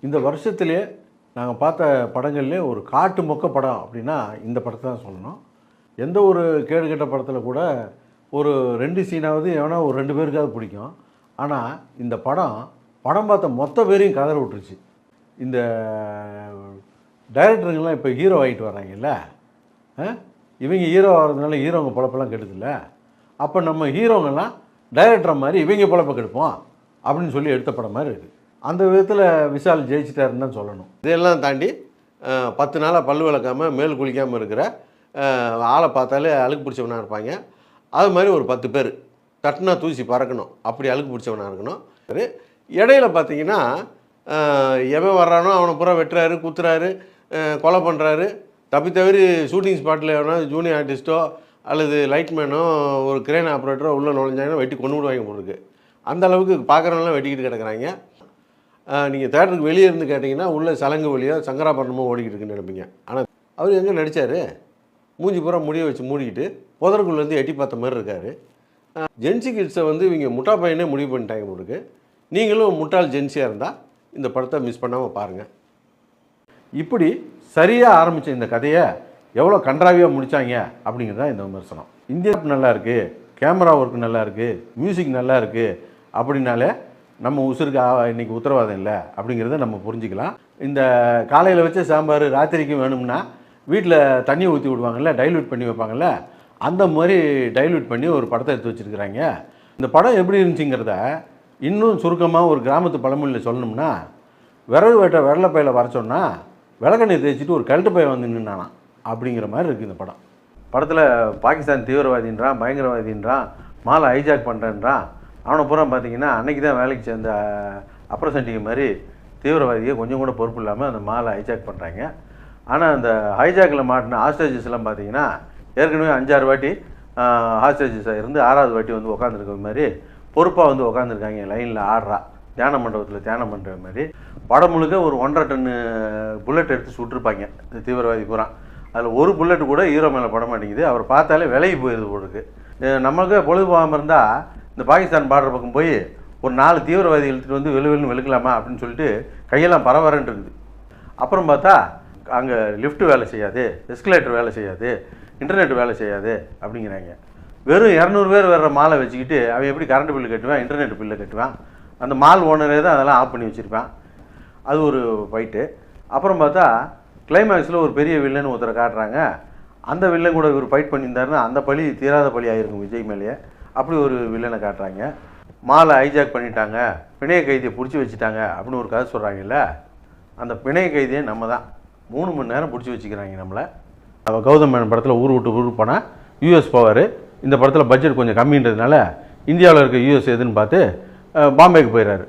இந்த வருஷத்திலே நாங்கள் பார்த்த படங்கள்லே ஒரு காட்டு மொக்க படம் அப்படின்னா இந்த படத்தை தான் சொல்லணும். எந்த ஒரு கேடுகெட்ட படத்தில் கூட ஒரு 2 சீனாவது எவனா ஒரு 2 பேருக்காவது பிடிக்கும். ஆனால் இந்த படம் பார்த்த மொத்த பேரையும் கதற விட்டுருச்சு. இந்த டைரக்டருங்கெல்லாம் இப்போ ஹீரோ ஆகிட்டு வர்றாங்கல்ல, இவங்க ஹீரோ ஆகிறதுனால ஹீரோங்க பொழப்பெல்லாம் கெடுதில்ல. அப்போ நம்ம ஹீரோங்கெல்லாம் டைரக்டரை மாதிரி இவங்க பொழப்பை கெடுப்போம் அப்படின்னு சொல்லி எடுத்த படம் மாதிரி இருக்குது. அந்த விதத்தில் விஷால் ஜெயிச்சிட்டாருன்னு தான் சொல்லணும். இதெல்லாம் தாண்டி 10 நாளாக பல் விளக்காமல் மேல் குளிக்காமல் இருக்கிற ஆளை பார்த்தாலே அழுக்கு பிடிச்சவனாக இருப்பாங்க. அது மாதிரி ஒரு 10 பேர் தட்டுனா தூசி பறக்கணும், அப்படி அழுக்கு பிடிச்சவனாக இருக்கணும். இடையில பார்த்தீங்கன்னா எவன் வர்றானோ அவனை பூரா வெட்டுறாரு, குத்துறாரு, கொலை பண்ணுறாரு. தவிர ஷூட்டிங் ஸ்பாட்டில் எவனா ஜூனியர் ஆர்டிஸ்ட்டோ அல்லது லைட்மேனோ ஒரு கிரேன் ஆப்ரேட்டரோ உள்ளே நுழைஞ்சாங்கன்னா வெட்டி கொண்டு விடுவாங்க போட்டுருக்கு. அந்த அளவுக்கு பார்க்குறவங்களாம் வெட்டிக்கிட்டு கிடக்குறாங்க. நீங்கள் தேட்டருக்கு வெளியே இருந்து கேட்டிங்கன்னா உள்ளே சலங்கு வழியோ சங்கராபரணமோ ஓடிக்கிட்டு இருக்குன்னு நினைப்பீங்க. ஆனால் அவர் எங்கே நடித்தார்? மூஞ்சி பூரா முடிய வச்சு மூடிக்கிட்டு புதருக்குள்ளேருந்து எட்டி பார்த்த மாதிரி இருக்கார். ஜென்சி கிட்ஸை இவங்க முட்டா பையனே முடிவு பண்ணிட்டாங்க போட்டுருக்கு. நீங்களும் முட்டாள் ஜென்சியாக இருந்தால் இந்த படத்தை மிஸ் பண்ணாமல் பாருங்கள். இப்படி சரியாக ஆரம்பித்த இந்த கதையை எவ்வளோ கன்றாவியாக முடித்தாங்க அப்படிங்கிறது தான் இந்த விமர்சனம். இந்தியா நல்லா இருக்குது, கேமரா ஒர்க் நல்லா இருக்குது, மியூசிக் நல்லா இருக்குது அப்படின்னாலே நம்ம உசுருக்கு இன்றைக்கி உத்தரவாதம் இல்லை அப்படிங்கிறத நம்ம புரிஞ்சுக்கலாம். இந்த காலையில் வச்ச சாம்பார் ராத்திரிக்கும் வேணும்னா வீட்டில் தண்ணி ஊற்றி விடுவாங்கள்ல, டைல்யூட் பண்ணி வைப்பாங்கள்ல, அந்த மாதிரி டைல்யூட் பண்ணி ஒரு படத்தை எடுத்து வச்சுருக்கிறாங்க. இந்த படம் எப்படி இருந்துச்சுங்கிறத இன்னும் சுருக்கமாக ஒரு கிராமத்து பழமொழியில் சொல்லணும்னா, விறகு வெட்ட வெள்ளப்பையில் வரைச்சோன்னா விளக்கெண்ணெய் தேய்ச்சிட்டு ஒரு கழுட்டு பையன் வந்து நின்னானா அப்படிங்கிற மாதிரி இருக்குது இந்த படம். படத்தில் பாகிஸ்தான் தீவிரவாதின்றான், பயங்கரவாதின்றான், மாலை ஹைஜாக் பண்ணுறேன்றான். அவனை பூரா பார்த்தீங்கன்னா அன்றைக்கி தான் வேலைக்கு சேர்ந்த அப்ரசன்டிங்க மாதிரி தீவிரவாதியை கொஞ்சம் கூட பொறுப்பு இல்லாமல் அந்த மாலை ஹைஜாக் பண்ணுறாங்க. ஆனால் அந்த ஹைஜாக்கில் மாட்டின ஹாஸ்டேஜஸ்லாம் பார்த்தீங்கன்னா ஏற்கனவே 5-6 வாட்டி ஹாஸ்டேஜஸாக இருந்து 6வது வாட்டி உட்காந்துருக்க மாதிரி பொறுப்பாக உட்காந்துருக்காங்க. லைனில் ஆடுறா தியான மண்டபத்தில் தியானம் பண்ணுற மாதிரி. படம் முழுக்க ஒரு 1.5 டன் புல்லட் எடுத்து சுட்டிருப்பாங்க இந்த தீவிரவாதி பூரா. அதில் ஒரு புல்லட்டு கூட ஹீரோ மேலே பட மாட்டேங்குது. அவர் பார்த்தாலே விலகி போயிடுது போட்டுருக்கு. நமக்கு பொழுது போகாமல் இருந்தால் இந்த பாகிஸ்தான் பார்டர் பக்கம் போய் ஒரு 4 தீவிரவாதி இழுத்துட்டு வெளுன்னு வெளுக்கலாமா அப்படின்னு சொல்லிட்டு கையெல்லாம் பரவரன்னு இருக்குது. அப்புறம் பார்த்தா அங்கே லிஃப்ட் வேலை செய்யாது, எஸ்கலேட்டர் வேலை செய்யாது, இன்டர்நெட் வேலை செய்யாது அப்படிங்கிறாங்க. வெறும் 200 பேர் வர்ற மாலை வச்சுக்கிட்டு அவன் எப்படி கரண்ட் பில்லு கட்டுவான், இன்டர்நெட் பில்லு கட்டுவான்? அந்த மால் ஓனரே தான் அதெல்லாம் ஆஃப் பண்ணி வச்சுருப்பான். அது ஒரு ஃபைட்டு. அப்புறம் பார்த்தா கிளைமேக்ஸில் ஒரு பெரிய வில்லன் ஒருத்தரை காட்டுறாங்க. அந்த வில்லன் கூட இவர் ஃபைட் பண்ணியிருந்தாருன்னா அந்த பழி தீராத பழி ஆகிருக்கும் விஜய் மேலேயே. அப்படி ஒரு வில்லனை காட்டுறாங்க. மாலை ஹைஜாக் பண்ணிட்டாங்க, பிணைய கைதியை பிடிச்சி வச்சுட்டாங்க அப்படின்னு ஒரு கதை சொல்கிறாங்கல்ல, அந்த பிணைய கைதியை நம்ம தான் 3 மணி நேரம் பிடிச்சி வச்சுக்கிறாங்க நம்மளை. அவள் கௌதம் மேனன் படத்தில் ஊர் விட்டு ஊருக்கு போனால் யூஎஸ் போவார். இந்த படத்தில் பட்ஜெட் கொஞ்சம் கம்மின்றதுனால இந்தியாவில் இருக்க யூஎஸ் எதுன்னு பார்த்து பாம்பேக்கு போயிடுறாரு.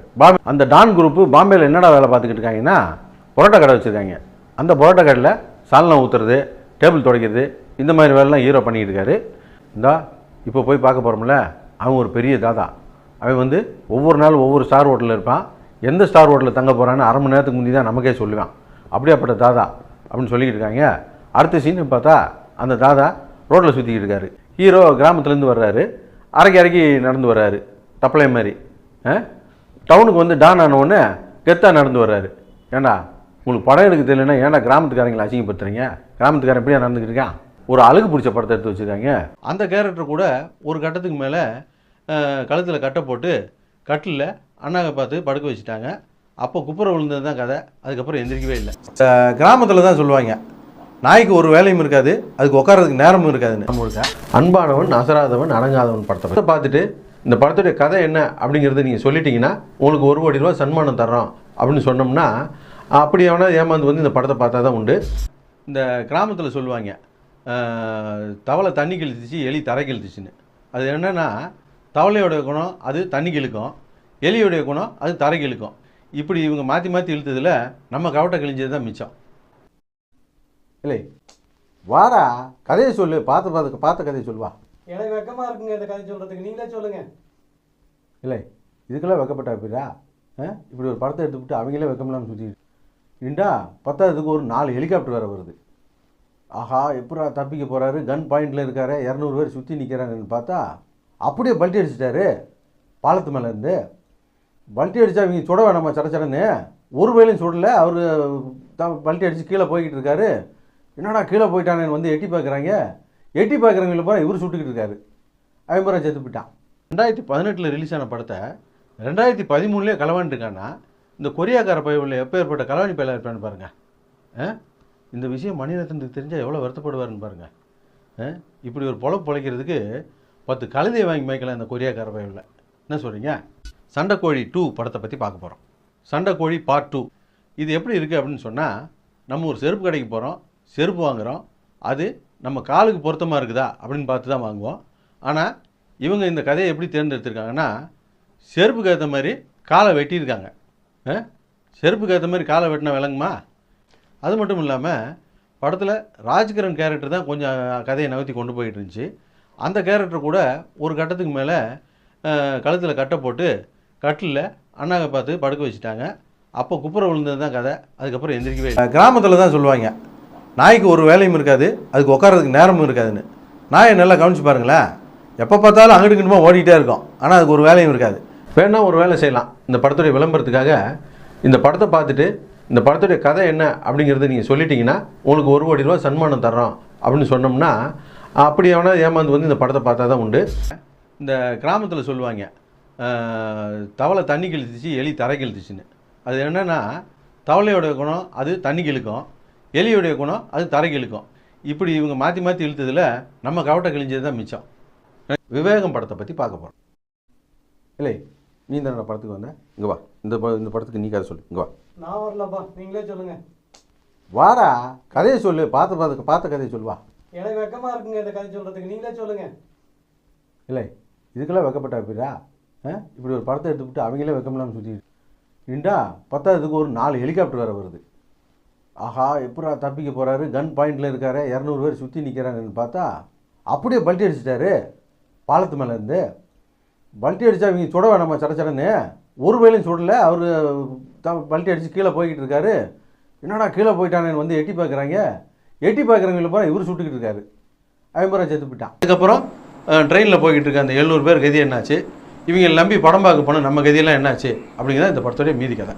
அந்த டான் குரூப்பு பாம்பேயில் என்னடா வேலை பார்த்துக்கிட்டு இருக்காங்கன்னா பரோட்டா கடை வச்சுருக்காங்க. அந்த பரோட்டா கடையில் சால்னா ஊற்றுறது, டேபிள் துடைக்கிறது, இந்த மாதிரி வேலைலாம் ஹீரோ பண்ணிக்கிட்டு இருக்காரு. இந்தா இப்போ போய் பார்க்க போகிறோம்ல, அவன் ஒரு பெரிய தாதா. அவன் ஒவ்வொரு நாளும் ஒவ்வொரு ஸ்டார் ஹோட்டலில் இருப்பான். எந்த ஸ்டார் ஹோட்டலில் தங்க போகிறான்னு 1/2 மணி நேரத்துக்கு முந்தி தான் நமக்கே சொல்லுவான். அப்படியாப்பட்ட தாதா அப்படின்னு சொல்லிக்கிட்டு இருக்காங்க. அடுத்த சீன் பார்த்தா அந்த தாதா ரோட்டில் சுற்றிக்கிட்டு இருக்காரு. ஹீரோ கிராமத்துலேருந்து வர்றாரு, அரைக்கி நடந்து வர்றாரு தப்பளை மாதிரி. டவுனுக்கு டான் ஆனவுடனே கெத்தாக நடந்து வர்றாரு. ஏண்டா உங்களுக்கு படம் எடுக்க தெரியலன்னா ஏன்டா கிராமத்துக்காரங்களை அசிங்கப்படுத்துறீங்க? கிராமத்துக்காரன் எப்படியா நடந்துக்கிட்டு இருக்கான்? ஒரு அழகு பிடிச்ச படத்தை எடுத்து வச்சுருக்காங்க. அந்த கேரக்டர் கூட ஒரு கட்டத்துக்கு மேலே கழுத்தில் கட்டை போட்டு கட்டில் அண்ணாவை பார்த்து படுக்க வச்சுட்டாங்க. அப்போ குப்புற விழுந்தது தான் கதை. அதுக்கப்புறம் எந்திரிக்கவே இல்லை. கிராமத்தில் தான் சொல்லுவாங்க, நாய்க்கு ஒரு வேலையும் இருக்காது, அதுக்கு உட்காரதுக்கு நேரமும் இருக்காதுன்னு. நம்மளுக்கு அன்பானவன் அசராதவன் அடங்காதவன் படத்தை பார்த்துட்டு இந்த படத்துடைய கதை என்ன அப்படிங்கிறத நீங்கள் சொல்லிட்டீங்கன்னா உங்களுக்கு 1 கோடி ரூபா சன்மானம் தர்றோம் அப்படின்னு சொன்னோம்னா அப்படி எவனா ஏமாந்து இந்த படத்தை பார்த்தா தான் உண்டு. இந்த கிராமத்தில் சொல்லுவாங்க, தவளை தண்ணி கிழிச்சிச்சு, எலி தரை கிழிச்சிச்சின்னு. அது என்னென்னா தவளையோடைய குணம் அது தண்ணி கிழிக்கும், எலியோடைய குணம் அது தரை கிழிக்கும். இப்படி இவங்க மாற்றி மாற்றி இழுத்ததில் நம்ம கவட்டை கிழிஞ்சது தான் மிச்சம். இல்லை வாடா கதையை சொல்லு, பார்த்த கதையை சொல்லுவா. எனக்கு வெக்கமாக இருக்குங்க இந்த கதை சொல்கிறதுக்கு, நீங்களே சொல்லுங்கள். இல்லை இதுக்கெல்லாம் வெக்கப்பட்டா போயிடா? இப்படி ஒரு படத்தை எடுத்துக்கிட்டு அவங்களே வெக்கமில்லாமல் சுற்றிட்டு இண்டா 10க்கு ஒரு 4 ஹெலிகாப்டர் வேறு வருது. ஆஹா எப்படா தப்பிக்க போகிறாரு, கன் பாயிண்டில் இருக்காரு, 200 பேர் சுற்றி நிற்கிறாங்கன்னு பார்த்தா அப்படியே பல்ட்டி அடிச்சிட்டாரு பாலத்து மேலேருந்து. பல்ட்டி அடித்தா இவங்க சுட வேணாமா சடச்சடன்னு ஒரு வேலையும் சுடல. அவர் பல்ட்டி அடித்து கீழே போய்கிட்டு இருக்காரு. என்னடா கீழே போயிட்டானேன்னு வந்து எட்டி பார்க்குறாங்க. எட்டி பார்க்குறவங்கள போகிற இவர் சுட்டுக்கிட்டு இருக்காரு. அவன் பூரா செத்து போயிட்டான். 2018 ரிலீஸ் ஆன படத்தை 2013 களவாண்டு இருக்கான்னா இந்த கொரியாக்கார பையன் எப்போ ஏற்பட்ட களவாணி பயிலாக இருப்பான்னு பாருங்கள். இந்த விஷயம் மணிரத்னத்துக்கு தெரிஞ்சால் எவ்வளோ வருத்தப்படுவார்னு பாருங்கள். இப்படி ஒரு பொழப்பு பொழைக்கிறதுக்கு 10 கழுதையை வாங்கி மேய்க்கலாம் இந்த கொரியாக்கார பையனில். என்ன சொல்கிறீங்க? சண்டைக்கோழி 2 படத்தை பற்றி பார்க்க போகிறோம். சண்டைக்கோழி பார்ட் 2. இது எப்படி இருக்குது அப்படின்னு சொன்னால், நம்ம ஒரு செருப்பு கடைக்கு போகிறோம், செருப்பு வாங்குகிறோம், அது நம்ம காலுக்கு பொருத்தமாக இருக்குதா அப்படின்னு பார்த்து தான் வாங்குவோம். ஆனால் இவங்க இந்த கதையை எப்படி தேர்ந்தெடுத்திருக்காங்கன்னா, செருப்புக்கு ஏற்ற மாதிரி காலை வெட்டியிருக்காங்க. செருப்புக்கு ஏற்ற மாதிரி காலை வெட்டினா விளங்குமா? அது மட்டும் இல்லாமல் படத்தில் ராஜ்கிரண் கேரக்டர் தான் கொஞ்சம் கதையை நகர்த்தி கொண்டு போயிட்டு இருந்துச்சு. அந்த கேரக்டர் கூட ஒரு கட்டத்துக்கு மேலே கழுத்தில் கட்டை போட்டு கட்டிலில் அண்ணாவை பார்த்து படுக்க வச்சுட்டாங்க. அப்போ குப்புற விழுந்தது தான் கதை. அதுக்கப்புறம் எந்திரிக்கவே இல்லை. கிராமத்தில் தான் சொல்லுவாங்க, நாய்க்கு ஒரு வேலையும் இருக்காது, அதுக்கு உட்காரதுக்கு நேரமும் இருக்காதுன்னு. நாயை நல்லா கவனிச்சு பாருங்களேன். எப்போ பார்த்தாலும் அங்கிட்டுக்கிட்டுமா ஓடிக்கிட்டே இருக்கும், ஆனால் அதுக்கு ஒரு வேலையும் இருக்காது. வேணா ஒரு வேலை செய்யலாம். இந்த படத்துடைய விளம்பரத்துக்காக இந்த படத்தை பார்த்துட்டு இந்த படத்துடைய கதை என்ன அப்படிங்கிறத நீங்கள் சொல்லிட்டீங்கன்னா உங்களுக்கு 1 கோடி ரூபா சன்மானம் தர்றோம் அப்படின்னு சொன்னோம்னா, அப்படி எவனா ஏமாந்து வந்து இந்த படத்தை பார்த்தா தான் உண்டு. இந்த கிராமத்தில் சொல்லுவாங்க, தவளை தண்ணி கிழிச்சிச்சு, எலி தரை கிழிச்சிச்சின்னு. அது என்னென்னா, தவளையோடைய குணம் அது தண்ணி கிழிக்கும், எலியோடைய குணம் அது தரை கிழிக்கும். இப்படி இவங்க மாற்றி மாற்றி இழுத்ததில் நம்ம கவட்டை கிழிஞ்சது தான் மிச்சம். விவேகம் படத்தை பற்றி பார்க்க போகிறோம். இல்லை, நீ தானே படத்துக்கு வந்த? இங்கே வா. இந்த படத்துக்கு நீ கதை சொல்லு. இங்கே வா. நான் வரலப்பா, நீங்களே சொல்லுங்க. வாடா, கதையை சொல்லு. பார்த்த கதையை சொல்லுவா. எனக்கு வெக்கமா இருக்குங்க இந்த கதை சொல்றதுக்கு, நீங்களே சொல்லுங்க. இல்லை, இதுக்கெல்லாம் வெக்கப்பட்டா எப்படிடா? இப்படி ஒரு படத்தை எடுத்துக்கிட்டு அவங்களே வெக்கமில்லாமல் சுற்றிட்டு இண்டா. 10க்கு ஒரு 4 ஹெலிகாப்டர் வேறு வருது. ஆஹா, எப்படா தப்பிக்க போகிறாரு, கன் பாயிண்டில் இருக்காரு, 200 பேர் சுற்றி நிற்கிறாங்கன்னு பார்த்தா அப்படியே பல்ட்டி அடிச்சிட்டாரு. பாலத்து மேலே இருந்து பல்ட்டி அடித்தா இவங்க சுட வேணாமா சடச்சடன்னு? ஒரு வேலையும் சுடல. அவர் பல்ட்டி அடித்து கீழே போய்கிட்டு இருக்காரு. என்னடா கீழே போயிட்டானேன்னு வந்து எட்டி பார்க்குறாங்க. எட்டி பார்க்குறவங்கள போகிற இவர் சுட்டுக்கிட்டு இருக்காரு. அவன் பூரா செத்து போயிட்டான். அதுக்கப்புறம் ட்ரெயினில் போய்கிட்டு இருக்க அந்த 700 பேர் கதி என்னாச்சு, இவங்க நம்பி படம் பார்க்க போனால் நம்ம கதியெல்லாம் என்னாச்சு அப்படிங்கிறத இந்த படத்துடைய மீதி கதை.